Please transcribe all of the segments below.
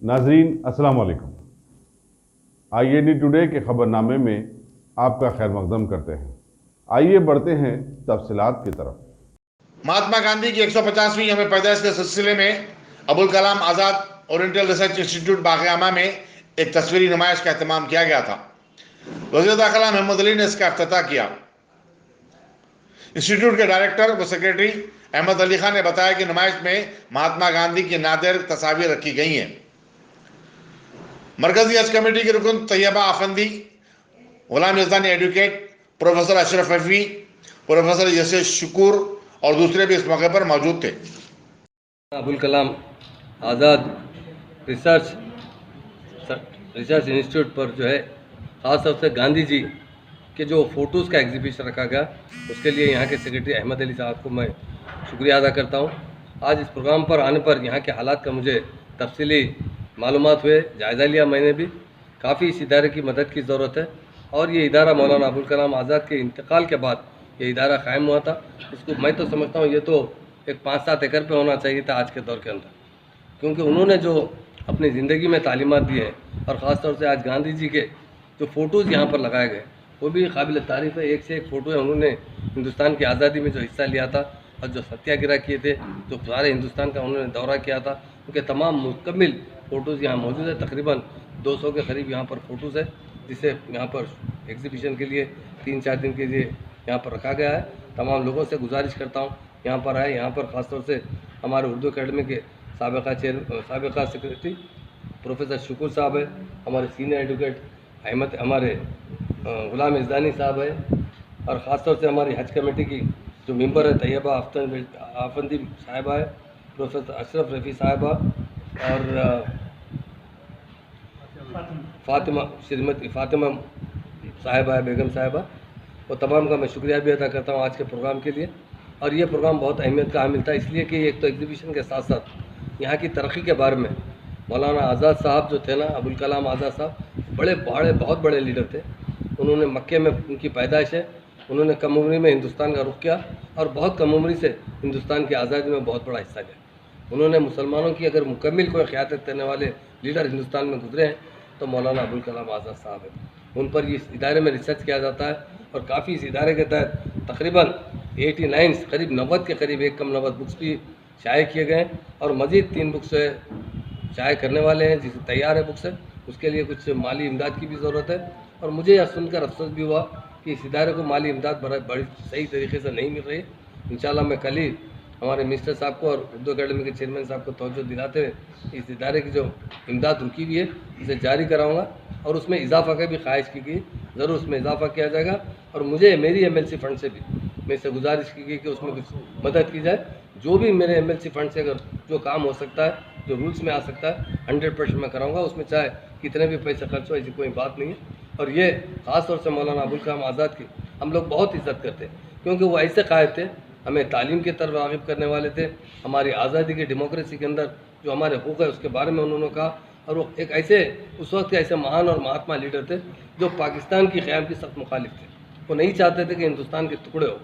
नाजरीन अस्सलाम वालेकुम। IAD टुडे के खबरनामे में आपका खैर मकदम करते हैं। आइए बढ़ते हैं तफसीलात की तरफ। महात्मा गांधी की 150वीं यौम पैदाइश के सिलसिले में अबुल कलाम आज़ाद ओरिएंटल रिसर्च इंस्टीट्यूट बाग़-ए-आमा में एक तस्वीरी नुमाइश का एहतमाम किया गया था। वज़ीर दाखिला महमूद अली ने इसका इफ्तिताह किया। इंस्टीट्यूट के डायरेक्टर व सेक्रेटरी अहमद अली खान ने बताया कि नुमाइश में महात्मा गांधी की नादिर तस्वीरें रखी गई हैं। मरकजी हज कमेटी की रुकन Taiba Afandi, Ghulam Yazdani advocate, professor Ashraf Rafi, professor यसे शुक्र और दूसरे भी इस मौके पर मौजूद थे। अबुल कलाम आज़ाद रिसर्च इंस्टीट्यूट पर जो है ख़ास तौर से गांधी जी के जो फ़ोटोज़ का एग्जीबिशन रखा गया, उसके लिए यहाँ के सेक्रेटरी अहमद अली साहब को मैं शुक्रिया अदा करता हूँ। आज इस प्रोग्राम पर आने पर यहाँ के हालात का मुझे तफसीली मालूमात हुए, जायज़ा लिया मैंने भी। काफ़ी इस इदारे की मदद की ज़रूरत है और ये इदारा मौलाना अबुल कलाम आज़ाद के इंतकाल के बाद ये इदारा कायम हुआ था। इसको मैं तो समझता हूँ ये तो एक 5-7 एकड़ पे होना चाहिए था आज के दौर के अंदर, क्योंकि उन्होंने जो अपनी ज़िंदगी में तालीमात दी है और ख़ास तौर से आज गांधी जी के जो फ़ोटोज़ यहाँ पर लगाए गए वो भी काबिल तारीफ़ है। एक से एक फ़ोटो है। उन्होंने हिंदुस्तान की आज़ादी में जो हिस्सा लिया था और जो सत्याग्रह किए थे, जो सारे हिंदुस्तान का उन्होंने दौरा किया था, उनके तमाम मुकम्मिल फ़ोटोज़ यहाँ मौजूद है। तकरीबन 200 के करीब यहाँ पर फ़ोटोज़ है, जिसे यहाँ पर एग्जीबिशन के लिए 3-4 दिन के लिए यहाँ पर रखा गया है। तमाम लोगों से गुजारिश करता हूँ यहाँ पर आए। यहाँ पर ख़ास तौर से हमारे उर्दू अकेडमी के साबिक़ा सेक्रेटरी प्रोफेसर शुक्र साहब है, हमारे सीनियर एडवोकेट अहमद, हमारे गुलाम यज़दानी साहब है, और ख़ास तौर से हमारी हज कमेटी की जो मेंबर है तैयबा आफंदी साहिबा है, प्रोफेसर अशरफ रफ़ी साहिबा और श्रीमती फ़ातिमा साहिबा है, बेगम साहिबा। और तमाम का मैं शुक्रिया भी अदा करता हूँ आज के प्रोग्राम के लिए। और ये प्रोग्राम बहुत अहमियत का हामिल था, इसलिए कि एक तो एग्जीबिशन के साथ साथ यहाँ की तरक्की के बारे में मौलाना आज़ाद साहब जो थे ना, अबुल कलाम आज़ाद साहब बहुत बड़े लीडर थे। उन्होंने मक्के में उनकी पैदाइश है, उन्होंने कम उम्र में हिंदुस्तान का रुख किया और बहुत कम उम्र से हिंदुस्तान की आज़ादी में बहुत बड़ा हिस्सा लिया। उन्होंने मुसलमानों की अगर मुकम्मिल कोई क़यादत करने वाले लीडर हिंदुस्तान में गुजरे हैं तो मौलाना अबुल कलाम आज़ाद साहब है। उन पर इस इदारे में रिसर्च किया जाता है और काफ़ी इस इदारे के तहत तकरीबन 89 करीब 90 के करीब 1 बुक्स भी शाये किए गए हैं और मज़ीद 3 बुक्स शाये करने वाले हैं, जिसे तैयार है बुक्स है। उसके लिए कुछ माली इमदाद की भी ज़रूरत है और मुझे यह सुनकर अफसोस भी हुआ कि इस इदारे को माली इमदाद बड़ी सही तरीके से नहीं मिल रही। इंशाल्लाह मैं कल ही हमारे मिनिस्टर साहब को और उर्दू अकेडमी के चेयरमैन साहब को तवज्जो दिलाते हुए इस इदारे की जो इमदाद रुकी हुई है इसे जारी कराऊँगा और उसमें इजाफा का भी ख्वाहिश की गई, ज़रूर उसमें इजाफा किया जाएगा। और मुझे मेरी MLC फ़ंड से भी मैं इससे गुजारिश की गई कि उसमें कुछ मदद की जाए। जो भी मेरे MLC फ़ंड से अगर जो काम हो सकता है, जो रूल्स में आ सकता है, 100% मैं कराऊँगा। उसमें चाहे कितने भी पैसे खर्च हो, ऐसी कोई बात नहीं है। और ये ख़ास तौर से मौलाना अबुल कलाम आज़ाद की हम लोग बहुत इज़्ज़त करते हैं, क्योंकि वो ऐसे कायद थे, हमें तालीम की तरफ राग़िब करने वाले थे। हमारी आज़ादी की डेमोक्रेसी के अंदर जो हमारे हुक़ूक़ है उसके बारे में उन्होंने कहा। और वो एक ऐसे उस वक्त के ऐसे महान और महात्मा लीडर थे जो पाकिस्तान की क़याम की सख्त मुखालिफ थे। वो नहीं चाहते थे कि हिंदुस्तान के टुकड़े हो,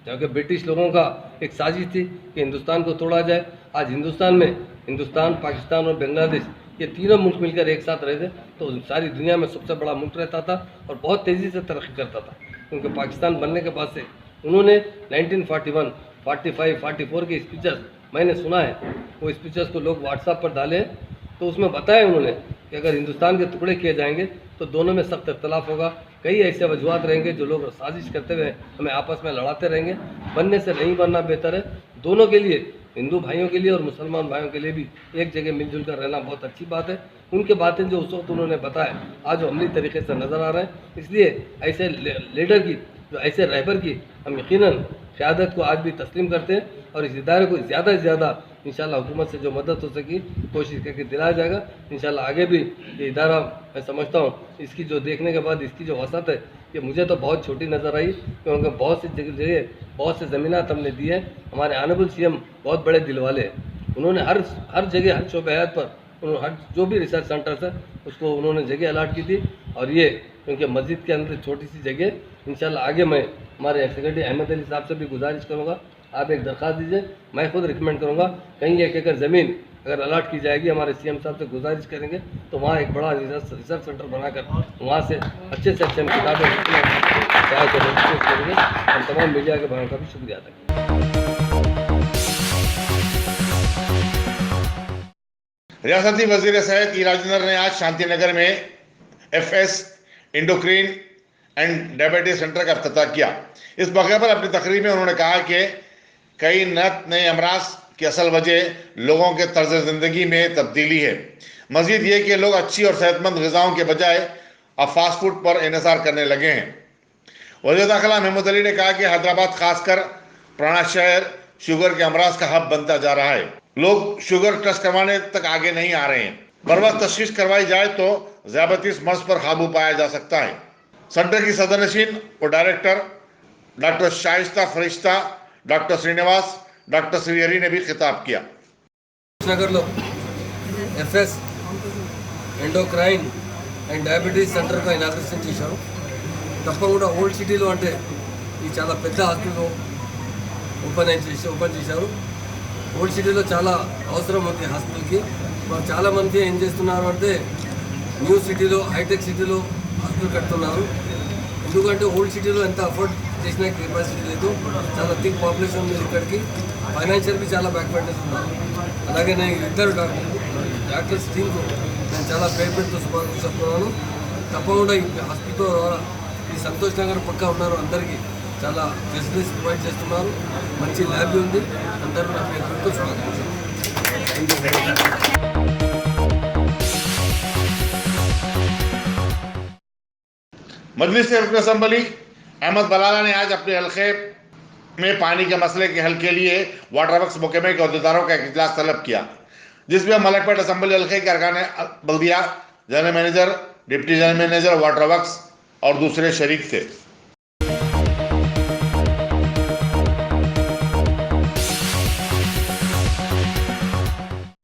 जबकि ब्रिटिश लोगों का एक साजिश थी कि हिंदुस्तान को तोड़ा जाए। आज हिंदुस्तान में हिंदुस्तान, पाकिस्तान और बांग्लादेश ये तीनों मुल्क मिलकर एक साथ रहते तो सारी दुनिया में सबसे बड़ा मुल्क रहता था और बहुत तेज़ी से तरक्की करता था। क्योंकि पाकिस्तान बनने के बाद से उन्होंने 1941, 45, 44 के स्पीचेस मैंने सुना है, वो स्पीचेस को लोग व्हाट्सएप पर डाले हैं, तो उसमें बताया उन्होंने कि अगर हिंदुस्तान के टुकड़े किए जाएंगे तो दोनों में सख्त इख्तलाफ होगा। कई ऐसे वजूहत रहेंगे जो लोग साजिश करते हुए हमें आपस में लड़ाते रहेंगे। बनने से नहीं बनना बेहतर है। दोनों के लिए, हिंदू भाइयों के लिए और मुसलमान भाइयों के लिए भी एक जगह मिलजुल कर रहना बहुत अच्छी बात है। उनके बातें जो उस वक्त उन्होंने बताया आज वो अमली तरीके से नज़र आ रहे हैं। इसलिए ऐसे लीडर की, जो ऐसे रहबर की हम यकीनन क़यादत को आज भी तस्लीम करते हैं और इस इदारे को ज़्यादा से ज़्यादा इंशाल्लाह हुकूमत से जो मदद हो सकी कोशिश करके दिलाया जाएगा। इंशाल्लाह आगे भी ये इदारा मैं समझता हूँ इसकी जो देखने के बाद इसकी जो वसअत है ये मुझे तो बहुत छोटी नज़र आई, क्योंकि बहुत सी जगह बहुत से ज़मीनात हमने दी है। हमारे ऑनरेबल CM बहुत बड़े दिल वाले हैं। उन्होंने हर जगह, हर शोबे हयात पर उन्होंने हर जो भी रिसर्च सेंटर्स है उसको उन्होंने जगह अलाट की थी। और ये क्योंकि मस्जिद के अंदर छोटी सी जगह, इंशाल्लाह आगे मैं हमारे सेक्रेटरी अहमद अली साहब से भी गुजारिश करूँगा, आप एक दरख्वास्त दीजिए, मैं खुद रिकमेंड करूँगा कहीं 1 एकड़ ज़मीन अगर अलर्ट की जाएगी, हमारे सीएम साहब से गुजारिश करेंगे तो वहाँ एक बड़ा रिसर्च सेंटर बनाकर वहाँ से अच्छे हम किताबें करेंगे। हम तमाम मीडिया के भाइयों का भी शुक्रिया अदा करेंगे। रियासती वजीर सेहत ई राजेंद्र ने आज शांतिनगर में FS इंडोक्रीन एंड डायबिटीज सेंटर का इफ्तिताह किया। इस मौके पर अपनी तकरीर में उन्होंने कहा कि कई नए अमराज की असल वजह लोगों के तर्ज ज़िंदगी में तब्दीली है। मजीद ये कि लोग अच्छी और सेहतमंद ग़िज़ाओं के बजाय अब फास्ट फूड पर इन्हिसार करने लगे हैं। वज़ीर दाखिला महमूद अली ने कहा कि हैदराबाद खासकर पुराना शहर शुगर के अमराज का हब बनता जा रहा है। लोग शुगर टेस्ट करवाने तक आगे नहीं आ रहे हैं। बर वक्त तशखीस करवाई जाए तो ज़ियाबतीस मर्ज पर काबू पाया जा सकता है। सेंटर की सदरनशीन और डायरेक्टर डॉक्टर शाइस्ता फरिश्ता, डॉक्टर श्रीनिवास, डॉक्टर श्रीहरी ने भी खिताब किया। నగర్లో FS ఎండోక్రైన్ అండ్ డయాబెటీస్ సెంటర్గా ఇనాగ్రేషన్ చేశారు. తప్పకుండా ఓల్డ్ సిటీలో అంటే ఈ చాలా పెద్ద హాస్పిటల్ ఓపెన్ చేశారు. ఓల్డ్ సిటీలో చాలా అవసరం ఉంది హాస్పిటల్కి. చాలామంది ఏం చేస్తున్నారు అంటే న్యూ సిటీలో హైటెక్ సిటీలో హాస్పిటల్ కడుతున్నారు. ఎందుకంటే ఓల్డ్ సిటీలో ఎంత అఫోర్డ్ చేసిన కెపాసిటీ లేదు. చాలా థిక్ పాపులేషన్ ఉంది ఇక్కడికి. ఫైనాన్షియల్గా చాలా బ్యాక్వర్డ్నెస్ ఉన్నారు. అలాగే నేను ఇద్దరు డాక్టర్స్ టీంకు నేను చాలా పేమెంట్తో చెప్తున్నాను. తప్పకుండా ఈ హాస్పిటల్ ద్వారా ఈ సంతోష్ నగర్ పక్క ఉన్నారు అందరికీ చాలా ఫెసిలిటీస్ ప్రొవైడ్ చేస్తున్నారు. మంచి ల్యాబ్ ఉంది. అందరూ నా పేమెంట్తో స్వాగతం. मजलिस रुकन असम्बली अहमद बलाला ने आज अपने हल्के में पानी के मसले के हल के लिए वाटर वर्क्स महकमे के अहदेदारों का एक इजलास तलब किया, जिसमें मलकपेट असम्बली हल्के के अरकान बल्दिया, general manager, deputy general manager water works और दूसरे शरीक थे।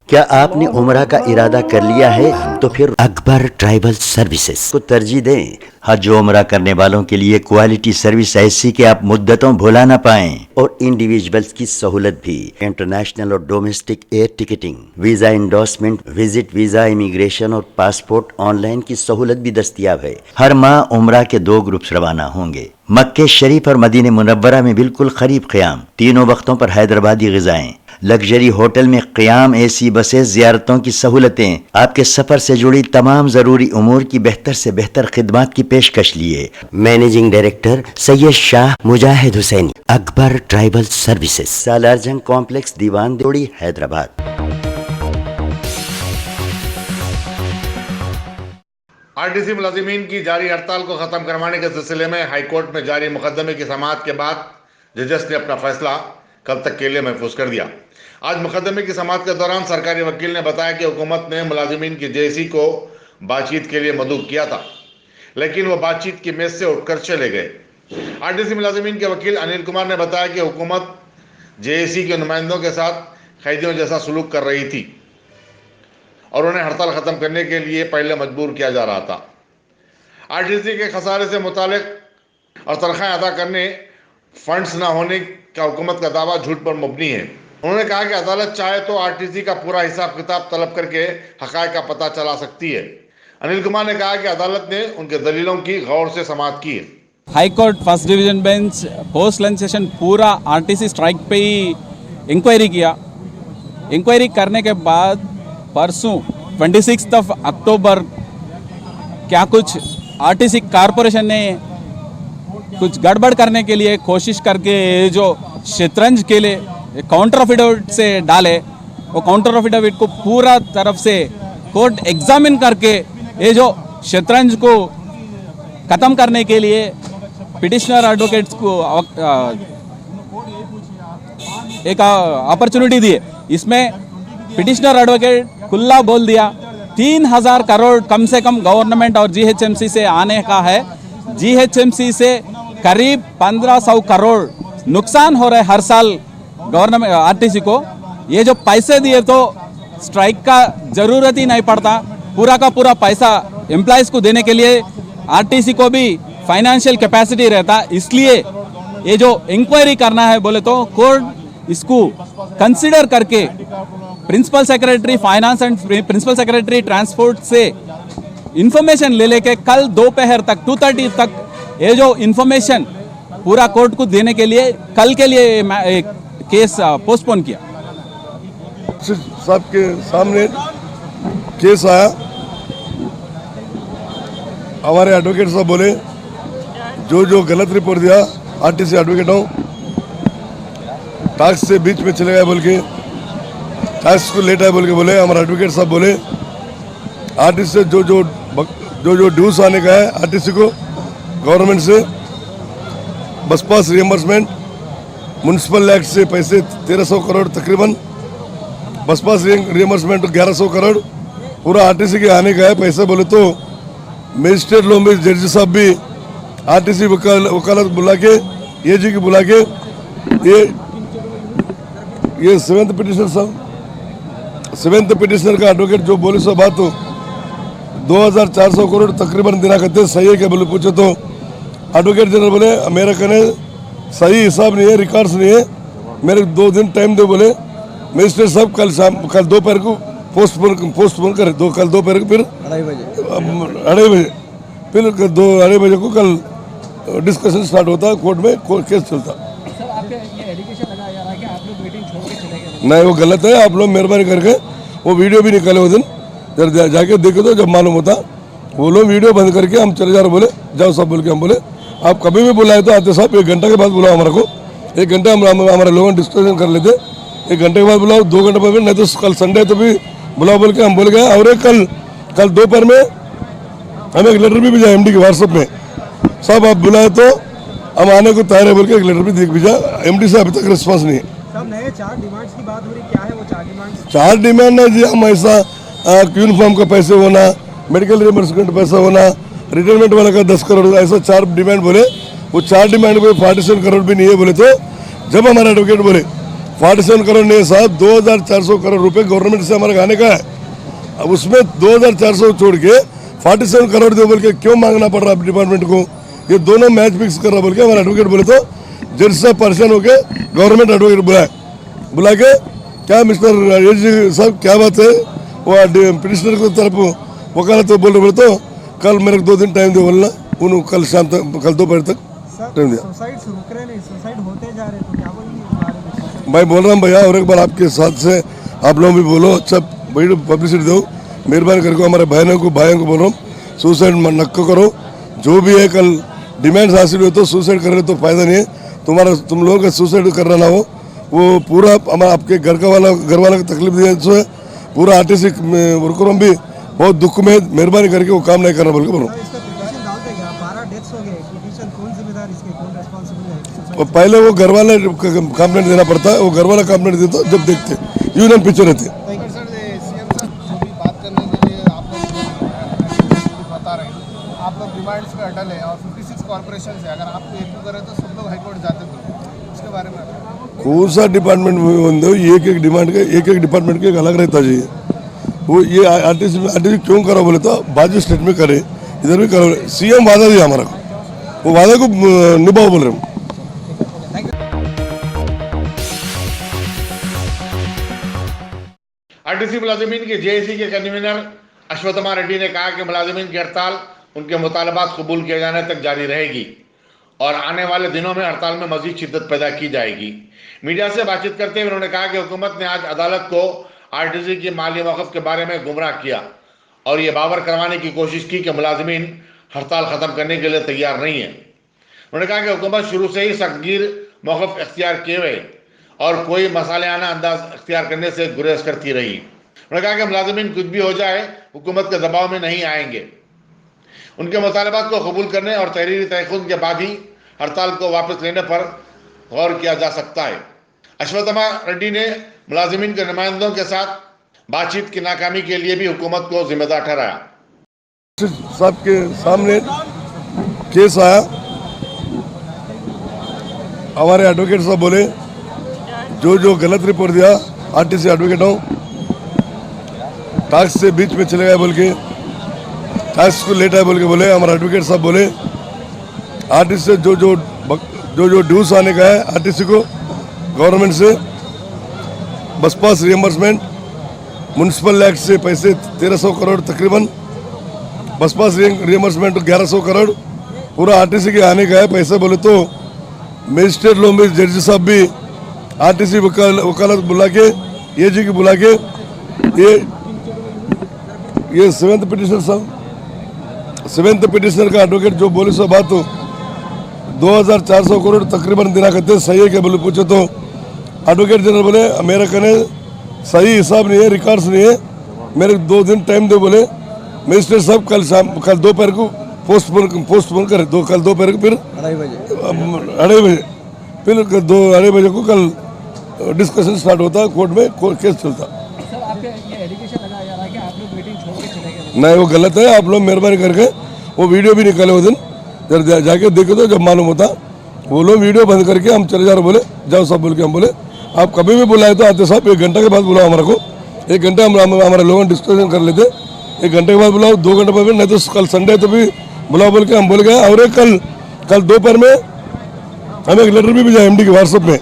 क्या आपने उम्रा का इरादा कर लिया है तो फिर अकबर ट्राइबल सर्विसेज को तरजीह दें। हज उम्रा करने वालों के लिए क्वालिटी सर्विस ऐसी कि आप मुद्दतों भुला ना पाएं और इंडिविजुअल्स की सहूलत भी। इंटरनेशनल और domestic air ticketing, visa endorsement, visit visa, immigration और पासपोर्ट ऑनलाइन की सहूलत भी दस्तियाब है। हर माह उम्रा के 2 ग्रुप्स रवाना होंगे। मक्के शरीफ और मदीने मुनव्वरा में बिल्कुल करीब क़याम, तीनों वक्तों पर हैदराबादी ग़िज़ाएं, लग्जरी होटल में क़याम, AC बसें, ज़ियारतों की सहूलतें, आपके सफ़र से जुड़ी तमाम ज़रूरी उमूर की बेहतर से बेहतर खिदमात की पेशकश लिए। मैनेजिंग डायरेक्टर सैयद शाह मुजाहिद हुसैनी, अकबर ट्राइबल सर्विसेज, सालार जंग कॉम्प्लेक्स, दीवान देवड़ी, हैदराबाद। RTC मुलाजिमीन की जारी हड़ताल को ख़त्म करवाने के सिलसिले में हाईकोर्ट में जारी मुकदमे की समाअत के बाद जजेस ने अपना फैसला कल तक के लिए महफूज कर दिया। आज मुकदमे की समाअत के दौरान सरकारी वकील ने बताया कि हुकूमत ने मुलाजिमीन की JSC को बातचीत के लिए मदऊ किया था, लेकिन वो बातचीत की मेज से उठकर चले गए। RTC मुलाजिमीन के वकील अनिल कुमार ने बताया कि हुकूमत JSC के नुमाइंदों के साथ कैदियों जैसा सलूक कर रही थी और उन्हें हड़ताल ख़त्म करने के लिए पहले मजबूर किया जा रहा था। RTC के खसारे से मुतालिक और तनख्वाहें अदा करने फंड्स न होने का हुकूमत का दावा झूठ पर मबनी है। उन्होंने कहा कि अदालत चाहे तो RTC का पूरा हिसाब किताब तलब करके हक़ाइक़ का पता चला सकती है। अनिल कुमार ने कहा कि अदालत ने उनके दलीलों की गौर से समाअत की है। High court first division bench post lunch session पूरा RTC स्ट्राइक पे ही इंक्वायरी किया। इंक्वायरी करने के बाद परसों 26 अक्टूबर क्या कुछ RTC कॉरपोरेशन ने कुछ गड़बड़ करने के लिए कोशिश करके जो शतरंज के लिए काउंटर अफिडेविट से डाले, वो काउंटर अफिडेविट को पूरा तरफ से कोर्ट एग्जामिन करके ये जो शतरंज को ख़त्म करने के लिए पिटिशनर एडवोकेट्स को एक अपॉर्चुनिटी दी। इसमें पिटिशनर एडवोकेट खुला बोल दिया 3000 करोड़ कम से कम गवर्नमेंट और GHMC से आने का है। GHMC से करीब 1500 करोड़ नुकसान हो रहा है हर साल गवर्नमेंट RTC को। ये जो पैसे दिए तो स्ट्राइक का ज़रूरत ही नहीं पड़ता, पूरा का पूरा पैसा एम्प्लॉयज़ को देने के लिए RTC को भी फाइनेंशियल कैपेसिटी रहता। इसलिए ये जो इंक्वायरी करना है बोले तो कोर्ट इसको कंसिडर करके principal secretary finance and principal secretary transport से इंफॉर्मेशन ले लेके कल दोपहर तक 2:30 तक ये जो इंफॉर्मेशन पूरा कोर्ट को देने के लिए कल के लिए एक केस पोस्टपोन किया। साहब के सामने केस आया, हमारे एडवोकेट साहब बोले जो गलत रिपोर्ट दिया आरटीसी एडवोकेट हूँ, टैक्स से बीच में चले गए बोल के, टैक्स को लेट है बोल के बोले। हमारे एडवोकेट साहब बोले आरटीसी से जो ड्यूज आने का है आरटीसी को गवर्नमेंट से, बस पास रियम्बर्समेंट, म्यूनसिपल एक्ट से पैसे 1300 करोड़ तकरीबन, बस पास रियम्बर्समेंट 1100 करोड़ पूरा आरटीसी के आने का है पैसा बोले। तो मजिस्ट्रेट लोग भी जज साहब भी आरटीसी वकालत बुला के एजी की बुला के ये सेवेंथ पिटिशनर साहब, सेवेंथ पिटिशनर का एडवोकेट जो बोले सो बात तो 2400 करोड़ तकरीबन देना करते सही है क्या बोले पूछे तो एडवोकेट जनरल बोले मेरा कहने सही हिसाब नहीं है, रिकॉर्ड्स नहीं है, मेरे 2 दिन टाइम दे बोले। मजिस्ट्रेट साहब कल दोपहर को पोस्टपोन करे, कल दोपहर को फिर 2:30 बजे फिर 2:30 बजे को कल डिस्कशन स्टार्ट होता, कोर्ट में केस चलता। नहीं वो गलत है, आप लोग मेहरबानी करके वो वीडियो भी निकाले वो दिन, जब जाके देखे तो जब मालूम होता। वो लोग वीडियो बंद करके हम चले जा रहे, बोले जाओ सब बोल के। हम बोले आप कभी भी बुलाए तो आते साहब 1 घंटा के बाद बुलाओ हमारे को, 1 घंटा हम हमारे लोगों डिस्कशन कर लेते, 1 घंटे के बाद बुलाओ, 2 घंटे बाद नहीं तो कल संडे तो भी बुलाओ बोल के हम बोल गए। और कल दोपहर में हमें एक लेटर भी भेजा एमडी के व्हाट्सएप में, साहब आप बुलाए तो हम आने को तैयार है बोल के एक लेटर भी देख भेजा। एमडी से अभी तक रिस्पॉन्स नहीं है। सब नए 4 डिमांड्स की बात हो रही, क्या है वो 4 डिमांड्स? 4 डिमांड है जी, हम ऐसा यूनिफॉर्म का पैसे होना, मेडिकल रिइंबर्समेंट पैसा होना, रिटायरमेंट वाला का 10 करोड़, ऐसा 4 डिमांड बोले। वो 4 डिमांड में 47 करोड़ भी नहीं है बोले। तो जब हमारे एडवोकेट बोले 47 करोड़ नहीं है साहब, 2400 करोड़ रुपए गवर्नमेंट से हमारे खाने का है, अब उसमें 2400 छोड़ के 47 करोड़ दे बोल के क्यों मांगना पड़ रहा है डिपार्टमेंट को, ये दोनों मैच फिक्स कर रहा बोल के हमारे एडवोकेट बोले। तो जज साहब परेशान होके गवर्नमेंट एडवोकेट बुला के क्या मिस्टर एजी साहब क्या बात है, वो पिटिशनर की तरफ वकालत बोल रहे बोले। तो कल मेरे को 2 दिन टाइम दे बोलना, उन्होंने कल शाम तक कल दोपहर तक टाइम दिया। सुसाइड रुक रहे नहीं, सुसाइड होते जा रहे, तो क्या बोलेंगे इस बारे में? भाई बोल रहा हूँ भैया, और एक बार आपके साथ से आप लोग भी बोलो, अच्छा बड़ी पब्लिसिटी दो, मेहरबानी करके हमारे भाइयों को बोल रहा हूँ सुसाइड नक्को करो। जो भी है कल डिमांड हासिल हो तो सुसाइड कर रहे तो फायदा नहीं है, तुम लोगों का सुसाइड कर रहा ना हो, वो पूरा हमारा आपके घर वाला को तकलीफ दिया है, पूरा आरटीसी वर्करों भी बहुत दुख में, मेहरबानी करके वो काम नहीं करना बोल के बोलो। इसका पिटीशन डालते क्या? 12 डेथ्स हो गए, पिटीशन कौन जिम्मेदार, इसके कौन रिस्पांसिबल है? पहले वो घर वाला कंप्लेंट देना पड़ता है, वो घर वाला कंप्लेंट देता जब देखते यूनियन पीछे रहते। आप लोग डिमांड्स पे अटल है और 56 कॉर्पोरेशन है, अगर आप एक करें तो सब लोग हाईकोर्ट जाते तो इसके बारे में कौन सा डिपार्टमेंट में बंदे एक डिमांड का एक डिपार्टमेंट के अलग रहता जी। वो ये आरटीसी क्यों करो बोले तो बाजू स्टेट में करे, इधर भी करो। सीएम वादा दिया हमारा, वो वादा को निभाओ बोल रहे हम। आरटीसी मुलाजिमीन के जेएसी के कन्वीनर अश्वत्थमा रेड्डी ने कहा कि मुलाजिमीन की हड़ताल उनके मुतालबात कबूल किए जाने तक जारी रहेगी और आने वाले दिनों में हड़ताल में मजीद शिद्दत पैदा की जाएगी। मीडिया से बातचीत करते हुए उन्होंने कहा कि हुकूमत ने आज अदालत को आरटीसी की माली मौक़िफ़ के बारे में गुमराह किया और ये बावर करवाने की कोशिश की कि मुलाजिमीन हड़ताल ख़त्म करने के लिए तैयार नहीं है। उन्होंने कहा कि हुकूमत शुरू से ही सख्तगीर मौक़िफ़ इख्तियार किए हुए और कोई मसालियाना अंदाज इख्तियार करने से गुरेज करती रही। उन्होंने कहा कि मुलाजिमीन कुछ भी हो जाए हुकूमत के दबाव में नहीं आएंगे, उनके मुतालबात को कबूल करने और तहरीरी तहक़ुक़ के बाद ही हड़ताल को वापस लेने पर गौर किया जा सकता है। अश्वत्थमा रेड्डी ने मुलाजिमीन के नुमाइंदों के साथ बातचीत की नाकामी के लिए भी हुकूमत को जिम्मेदार ठहराया। साहब के सामने केस आया, हमारे एडवोकेट साहब बोले जो गलत रिपोर्ट दिया आरटीसी एडवोकेट हूँ, टैक्स से बीच में चले गए बोल के, टैक्स को लेट है बोल के बोले। हमारे एडवोकेट साहब बोले आरटीसी से जो ड्यूज आने का है आरटीसी को गवर्नमेंट से, बस पास रियम्बर्समेंट, म्यूनसिपल टैक्स से पैसे 1300 करोड़ तकरीबन, बस पास रियम्बर्समेंट 1100 करोड़, पूरा आरटीसी के आने का है पैसा। बोले तो मजिस्ट्रेट लोग भी, जज साहब भी आरटीसी वकालत बुला के, एजी की बुला के, ये सेवेंथ पिटिशनर साहब, सेवेंथ पिटिशनर का एडवोकेट जो बोले सो बात हो 2400 करोड़ तकरीबन देना कहते सही है क्या बोले, पूछे तो एडवोकेट जनरल बोले मेरा कहने सही हिसाब नहीं है, रिकॉर्ड्स नहीं है, मेरे 2 दिन टाइम दे बोले। मजिस्ट्रेट साहब कल दोपहर को पोस्टपोन करे, कल दोपहर को फिर 2:30 बजे फिर 2:30 बजे को कल डिस्कशन स्टार्ट होता है, कोर्ट में केस चलता। सर आपके ये एलिगेशन लगाया जा रहा है कि आप लोग मीटिंग छोड़ के चले गए। नहीं, वो गलत है। आप लोग मेहरबानी करके वो वीडियो भी निकाले वो दिन, जब जाके देखे तो जब मालूम होता, वो लोग वीडियो बंद करके हम चले जा रहे, बोले जाओ सब बोल के। हम बोले आप कभी भी बुलाए तो आते साहब 1 घंटे के बाद बुलाओ हमारे को, 1 घंटे हम हमारे लोगों डिस्कशन कर लेते, 1 घंटे के बाद बुलाओ, 2 घंटे बाद, नहीं तो कल संडे तो भी बुलाओ बोल के हम बोल गए। और कल दोपहर में हमें एक लेटर भी भेजा एमडी के व्हाट्सएप में,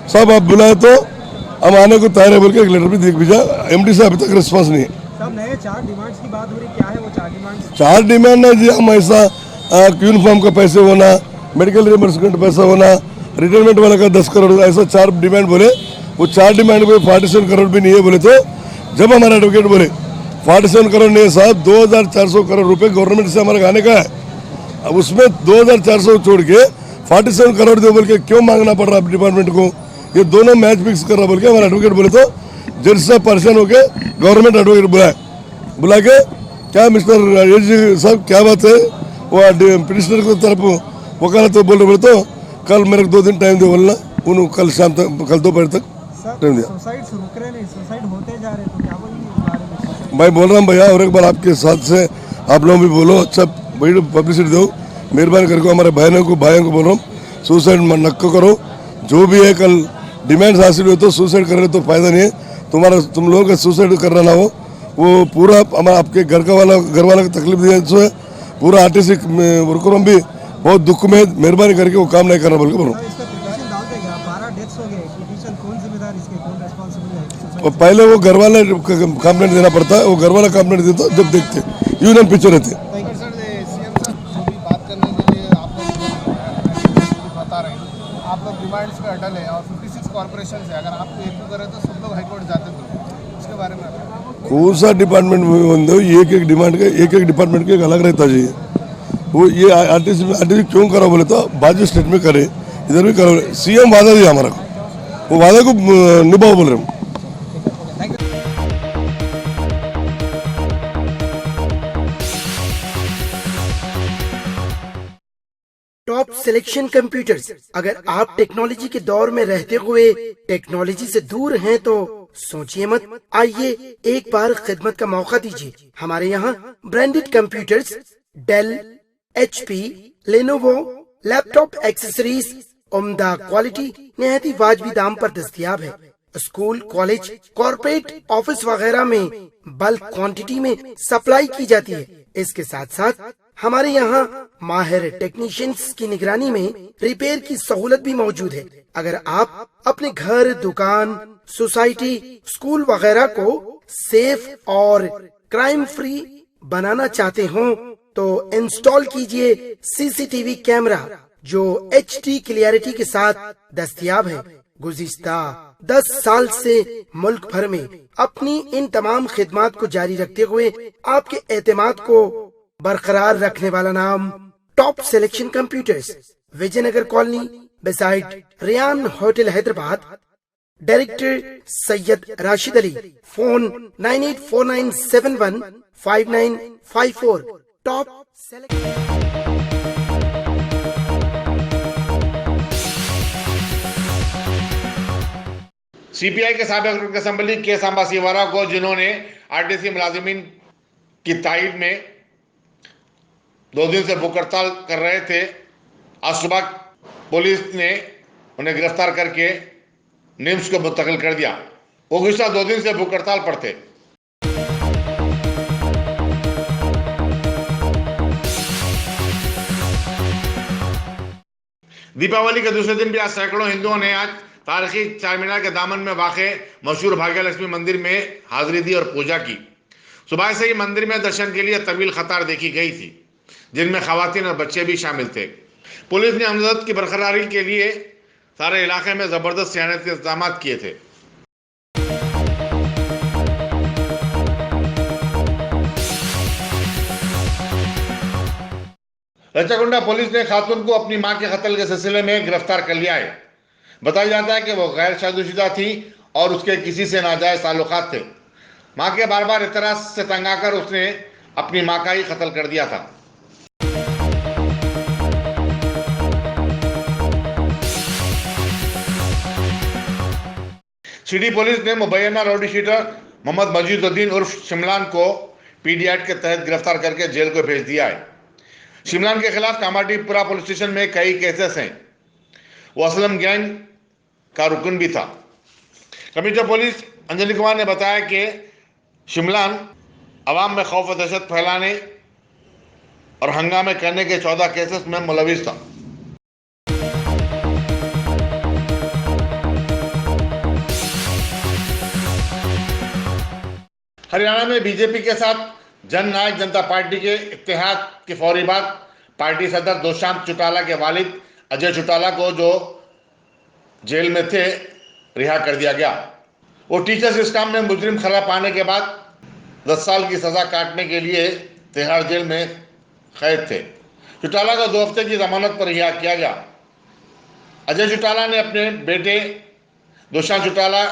साहब आप बुलाए तो हम आने को तैयार है बोल के एक लेटर भी भेजा। एमडी से अभी तक रिस्पॉन्स नहीं है। सब नए 4 डिमांड्स की बात हो रही, क्या है वो 4 डिमांड्स? 4 डिमांड है जी, हम ऐसा यूनिफॉर्म का पैसे होना, मेडिकल रियम्बर्समेंट पैसा होना, रिटायरमेंट वाला का 10 करोड़, ऐसा 4 डिमांड बोले। वो 4 डिमांड में 47 करोड़ भी नहीं है बोले तो जब हमारा एडवोकेट बोले 47 करोड़ नहीं है साहब, 2400 करोड़ रुपए गवर्नमेंट से हमारे आने का है, अब उसमें 2400 छोड़ के 47 करोड़ दे बोल के क्यों मांगना पड़ रहा है डिपार्टमेंट को? ये दोनों मैच फिक्स कर रहा बोल के हमारा एडवोकेट बोले तो जज साहब परेशान होके गवर्नमेंट एडवोकेट बुला के क्या मिस्टर एजी साहब क्या बात है, वो पिटिशनर की तरफ वकालत बोल रहे बोले तो कल मेरे को 2 दिन टाइम दे बोलना, उन्होंने कल शाम तक, कल दोपहर तक टाइम दिया। सुसाइड रुक रहे नहीं, सुसाइड होते जा रहे, तो क्या बोलेंगे इस बारे में? मैं बोल रहा हूँ भैया, और एक बार आपके साथ से आप लोग भी बोलो, अच्छा बड़ी पब्लिसिटी दो, मेहरबानी करके हमारे भाइयों को बोल रहा हूँ, सुसाइड नक्को करो। जो भी है कल डिमांड्स हासिल हो तो सुसाइड कर रहे तो फायदा नहीं है, तुम लोगों का सुसाइड कर रहा ना हो, वो पूरा हमारा आपके घर वाला को तकलीफ दिया है, पूरा आरटीसी वर्करों भी बहुत दुख में, मेहरबानी करके वो काम नहीं करना बोल के बोलो। इसका पिटीशन डाल देगा, 12 डेथ्स हो गए, पिटीशन कौन जिम्मेदार, इसके कौन रिस्पांसिबल है? और पहले वो घर वाला कंप्लेंट देना पड़ता है, वो घर वाला कंप्लेंट देता जब देखते यूनियन पीछे रहते। सर सीएम सर जो भी बात करने के लिए आप लोग बता रहे हैं, आप लोग डिमांड्स पे अटल है और 56 कॉर्पोरेशन है, अगर आपको एक करे तो सब लोग हाईकोर्ट जाते तो उसके बारे में कौन सा डिपार्टमेंट में बंदे हो, एक डिमांड का एक डिपार्टमेंट के अलग रहता चाहिए। वो ये आरटीसी क्यों करो बोले तो बाजू स्टेट में करे, इधर भी करो, सीएम वादा दिया हमारा को, वो वादा को निभाओ बोल रहे हम। टॉप सिलेक्शन कंप्यूटर्स, अगर आप टेक्नोलॉजी के दौर में रहते हुए टेक्नोलॉजी से दूर हैं तो सोचिए मत, आइए एक बार खिदमत का मौका दीजिए। हमारे यहाँ branded computers Dell, HP, Lenovo, laptop accessories उम्दा क्वालिटी निहायत ही वाजबी दाम पर दस्तयाब है। स्कूल, कॉलेज, कॉर्पोरेट, ऑफिस वगैरह में बल्क क्वांटिटी में सप्लाई की जाती है। इसके साथ साथ हमारे यहाँ माहिर टेक्नीशियंस की निगरानी में रिपेयर की सहूलत भी मौजूद है। अगर आप अपने घर, दुकान, सोसाइटी, स्कूल वगैरह को सेफ और क्राइम फ्री बनाना चाहते हो तो इंस्टॉल कीजिए CCTV कैमरा जो HD क्लियरिटी के साथ दस्तयाब है। गुज़िश्ता 10 साल से मुल्क भर में अपनी इन तमाम खिदमात को जारी रखते हुए आपके एतमाद को बरकरार रखने वाला नाम top selection computers, Vijayanagar colony beside Riyan hotel Hyderabad. Director Syed Rashid Ali. Phone 9849715954। Top CPI के साबिक असम्बली के सांबा सिवारा को, जिन्होंने आरटीसी मुलाजिमीन की तायद में 2 दिन से भूख हड़ताल कर रहे थे, आज सुबह पुलिस ने उन्हें गिरफ्तार करके निम्स को मुंतकिल कर दिया। वो गुज़िश्ता 2 दिन से भूख हड़ताल पर थे। दीपावली के दूसरे दिन भी आज सैकड़ों हिंदुओं ने आज तारीखी चारमीनार के दामन में वाक़े मशहूर भाग्यलक्ष्मी मंदिर में हाजिरी दी और पूजा की। सुबह से ही मंदिर में दर्शन के लिए तवील कतार देखी गई थी, जिनमें खवातीन और बच्चे भी शामिल थे। पुलिस ने अमन की बरकरारी के लिए सारे इलाके में जबरदस्त सियानत के इंतजाम किए थे। रचाकुंडा पुलिस ने खातून को अपनी मां के कत्ल के सिलसिले में गिरफ्तार कर लिया है। बताया जाता है कि वो गैर शादीशुदा थी और उसके किसी से नाजायज ताल्लुकात थे। मां के बार बार इतराज से तंग आकर उसने अपनी मां का ही कत्ल कर दिया था। सिटी पुलिस ने मुबैना रौडी शीटर मोहम्मद मजीदुद्दीन उर्फ शिमलान को पीडी एक्ट के तहत गिरफ्तार करके जेल को भेज दिया है। शिमलान के खिलाफ कामाडीपुरा पुलिस स्टेशन में कई केसेस हैं। वो असलम गैंग का रुकन भी था। कमिश्नर पुलिस अंजलि कुमार ने बताया कि शिमलान अवाम में खौफ व दहशत फैलाने और हंगामे करने के 14 केसेस में मुलविस था। हरियाणा में बीजेपी के साथ जन नायक जनता पार्टी के इत्तेहाद के फौरी बाद पार्टी सदर दुष्यंत चौटाला के वालिद अजय चौटाला को जो जेल में थे रिहा कर दिया गया। वो टीचर्स स्कैम में मुजरिम करार पाने के बाद 10 साल की सजा काटने के लिए तिहाड़ जेल में कैद थे। चौटाला को 2 हफ्ते की जमानत पर रिहा किया गया। अजय चौटाला ने अपने बेटे दुष्यंत चौटाला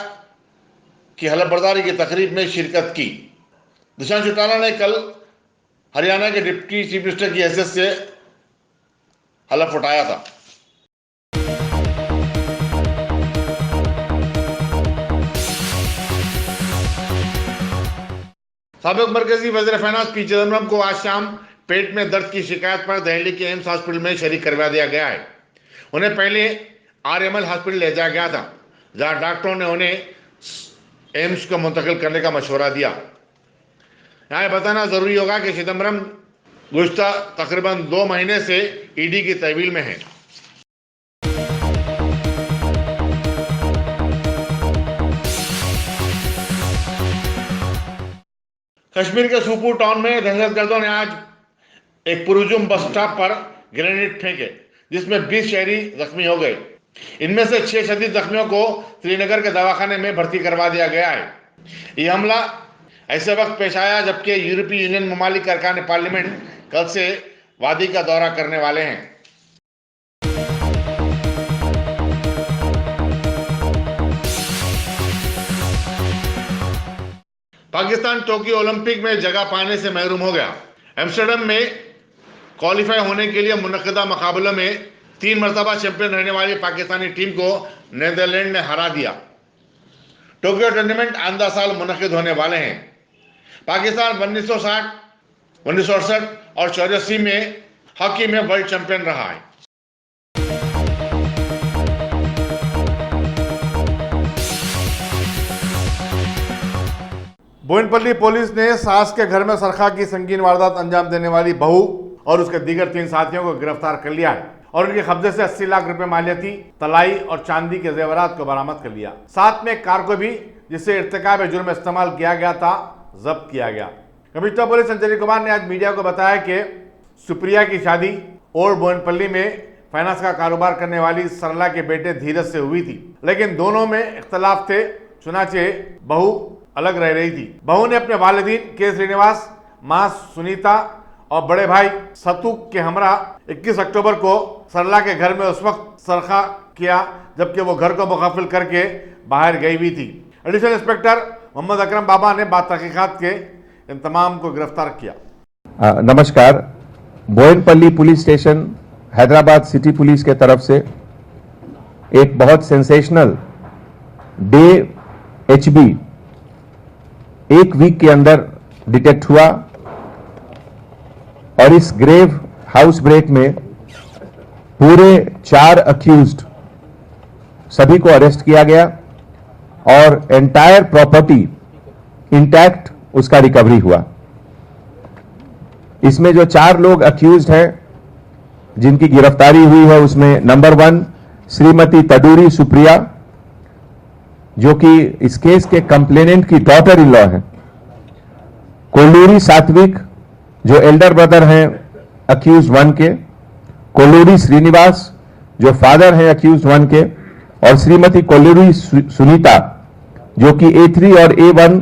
की हलफबर्दारी की तकरीब में शिरकत की। दुष्यंत चौटाला ने कल हरियाणा के डिप्टी चीफ मिनिस्टर की हैसियत से हलफ उठाया था। साबिक मरकजी वज़ीर फाइनेंस पी चिदम्बरम को आज शाम पेट में दर्द की शिकायत पर दिल्ली के एम्स हॉस्पिटल में शरीक करवा दिया गया है। उन्हें पहले आरएमएल हॉस्पिटल ले जाया गया था, जहां डॉक्टरों ने उन्हें एम्स को मुंतकिल करने का मशवरा दिया। यहाँ बताना जरूरी होगा कि चिदम्बरम गुज़श्ता तकरीबन 2 महीने से ईडी की तहवील में है। कश्मीर के सूपुर टाउन में दहशतगर्दों ने आज एक पुरजुम बस स्टॉप पर ग्रेनेड फेंके, जिसमें 20 शहरी जख्मी हो गए। इनमें से 6 शदीद जख्मियों को श्रीनगर के दवाखाने में भर्ती करवा दिया गया है। यह हमला ऐसे वक्त पेश आया जबकि यूरोपीय यूनियन ममालिक अरकान पार्लियामेंट कल से वादी का दौरा करने वाले हैं। पाकिस्तान टोक्यो ओलंपिक में जगह पाने से महरूम हो गया। एम्स्टर्डम में क्वालिफाई होने के लिए मुनक़दा मुकाबलों में 3 मरतबा चैंपियन रहने वाली पाकिस्तानी टीम को नीदरलैंड ने हरा दिया। टोक्यो टूर्नामेंट आंदा साल मुनक़िद होने वाले हैं। पाकिस्तान 1960, 1968 और 84 में हॉकी में वर्ल्ड चैंपियन रहा है। बोयनपल्ली पुलिस ने सास के घर में सरखा की संगीन वारदात अंजाम देने वाली बहू और उसके दीगर 3 साथियों को गिरफ्तार कर लिया है और उनके कब्जे से 80 लाख रुपए मालियती, तलाई और चांदी के जेवरात को बरामद कर लिया। साथ में एक कार को भी, जिससे इर्तिकाब जुर्म इस्तेमाल किया गया था, जब्त किया गया। कमिश्नर पुलिस अंजलि कुमार ने आज मीडिया को बताया कि सुप्रिया की शादी और बोयनपल्ली में फाइनेंस का कारोबार करने वाली सरला के बेटे धीरज से हुई थी, लेकिन दोनों में इख्तलाफ थे। चुनाचे बहू अलग रह रही थी। बहू ने अपने वालिदीन के श्रीनिवास, मां सुनीता और बड़े भाई सतुक के हमरा 21 अक्टूबर को सरला के घर में उस वक्त सरखा किया जबकि वो घर को मुकफ्फिल करके बाहर गई हुई थी। एडिशनल इंस्पेक्टर मोहम्मद अकरम बाबा ने बाद तहकीकात के इन तमाम को गिरफ्तार किया। नमस्कार। Boyanpally police station Hyderabad city police के तरफ से एक बहुत सेंसेशनल डे एचबी 1 वीक के अंदर डिटेक्ट हुआ और इस ग्रेव हाउस ब्रेक में पूरे 4 अक्यूज्ड सभी को अरेस्ट किया गया और एंटायर प्रॉपर्टी इंटैक्ट उसका रिकवरी हुआ। इसमें जो 4 लोग अक्यूज्ड हैं जिनकी गिरफ्तारी हुई है उसमें नंबर 1 श्रीमती तडूरी सुप्रिया, जो कि इस केस के कंप्लेनेंट की डॉटर इन लॉ है, कोल्लूरी सात्विक जो एल्डर ब्रदर हैं अक्यूज 1 के, कोल्लूरी श्रीनिवास जो फादर हैं अक्यूज 1 के, और श्रीमती कोल्लूरी सुनीता जो कि A3 और A1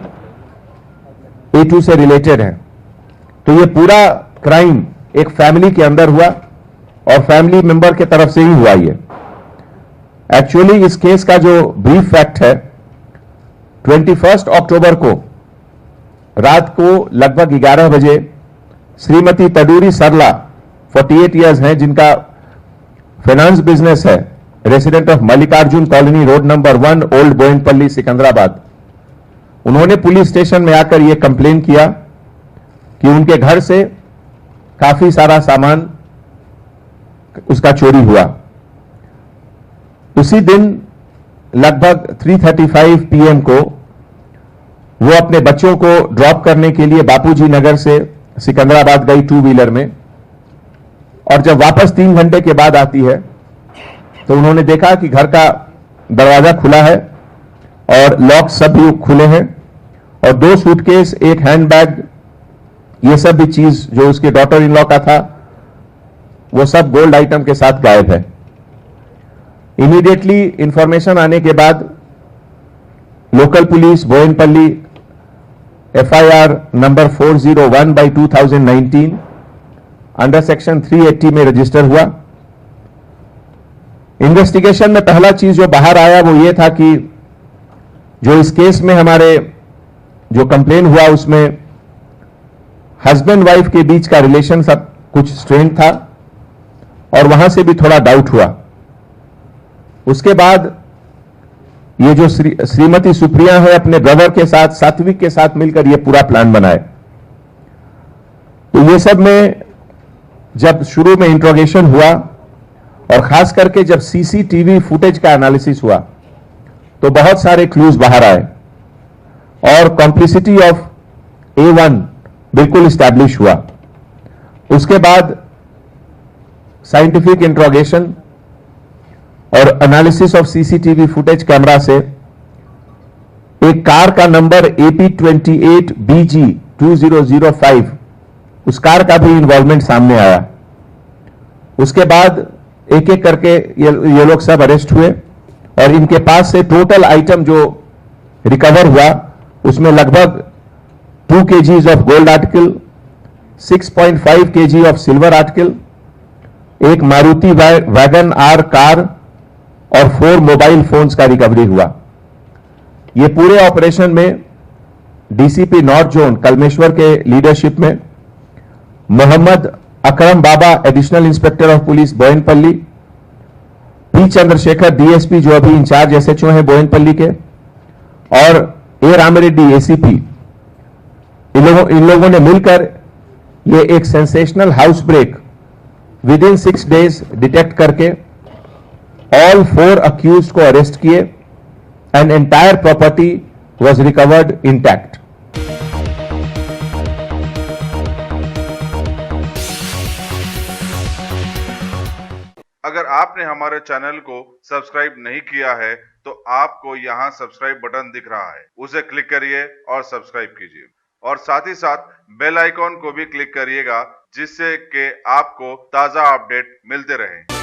A2 से रिलेटेड है। तो ये पूरा क्राइम एक फैमिली के अंदर हुआ और फैमिली मेंबर के तरफ से ही हुआ। ये एक्चुअली इस केस का जो ब्रीफ फैक्ट है, 21 अक्टूबर को रात को लगभग 11 बजे श्रीमती तडूरी सरला 48 इयर्स हैं, जिनका फाइनेंस बिजनेस है, resident of Mallikarjun colony road number 1 old Boyanpally Secunderabad, उन्होंने पुलिस स्टेशन में आकर यह कंप्लेन किया कि उनके घर से काफी सारा सामान उसका चोरी हुआ। उसी दिन लगभग 3:35 PM को वो अपने बच्चों को ड्रॉप करने के लिए बापूजी नगर से सिकंदराबाद गई 2 व्हीलर में, और जब वापस 3 घंटे के बाद आती है तो उन्होंने देखा कि घर का दरवाजा खुला है और लॉक सब भी खुले हैं, और 2 सूटकेस, एक हैंडबैग, ये सब भी चीज जो उसके डॉटर इन लॉ का था वो सब गोल्ड आइटम के साथ गायब है। इमीडिएटली इंफॉर्मेशन आने के बाद local police Boyanpally FIR number 401/2019 under section 380 में रजिस्टर हुआ। इन्वेस्टिगेशन में पहला चीज जो बाहर आया वो ये था कि जो इस केस में हमारे जो कंप्लेन हुआ उसमें हस्बैंड वाइफ के बीच का रिलेशन सब कुछ स्ट्रेन था और वहां से भी थोड़ा डाउट हुआ। उसके बाद ये जो श्रीमती सुप्रिया है अपने ब्रदर के साथ, सात्विक के साथ मिलकर ये पूरा प्लान बनाए। तो ये सब में जब शुरू में इंट्रोगेशन हुआ और खास करके जब CCTV फुटेज का एनालिसिस हुआ तो बहुत सारे क्लूज बाहर आए और कॉम्प्लिसिटी ऑफ A1 बिल्कुल स्टैब्लिश हुआ। उसके बाद साइंटिफिक इंट्रोगेशन और analysis of CCTV footage camera से एक कार का नंबर AP28BG2005, उस कार का भी इन्वॉल्वमेंट सामने आया। उसके बाद एक एक करके ये लोग सब अरेस्ट हुए और इनके पास से टोटल आइटम जो रिकवर हुआ उसमें लगभग 2 kgs of gold article, 6.5 kg of silver article, एक मारुति वैगन आर कार और 4 मोबाइल फोन्स का रिकवरी हुआ। ये पूरे ऑपरेशन में DCP नॉर्थ जोन कलमेश्वर के लीडरशिप में Mohammad Akram Baba additional inspector of police Boyanpally, P Chandrashekar DSP जो अभी इंचार्ज SHO हैं बोयनपल्ली के, और A रामरेड्डी ACP, इन लोगों ने मिलकर ये एक sensational house break within 6 days detect करके ऑल 4 अक्यूज्ड को अरेस्ट किए and entire property was recovered intact. अगर आपने हमारे चैनल को सब्सक्राइब नहीं किया है तो आपको यहाँ सब्सक्राइब बटन दिख रहा है, उसे क्लिक करिए और सब्सक्राइब कीजिए, और साथ ही साथ बेल आइकॉन को भी क्लिक करिएगा जिससे कि आपको ताज़ा अपडेट मिलते रहें।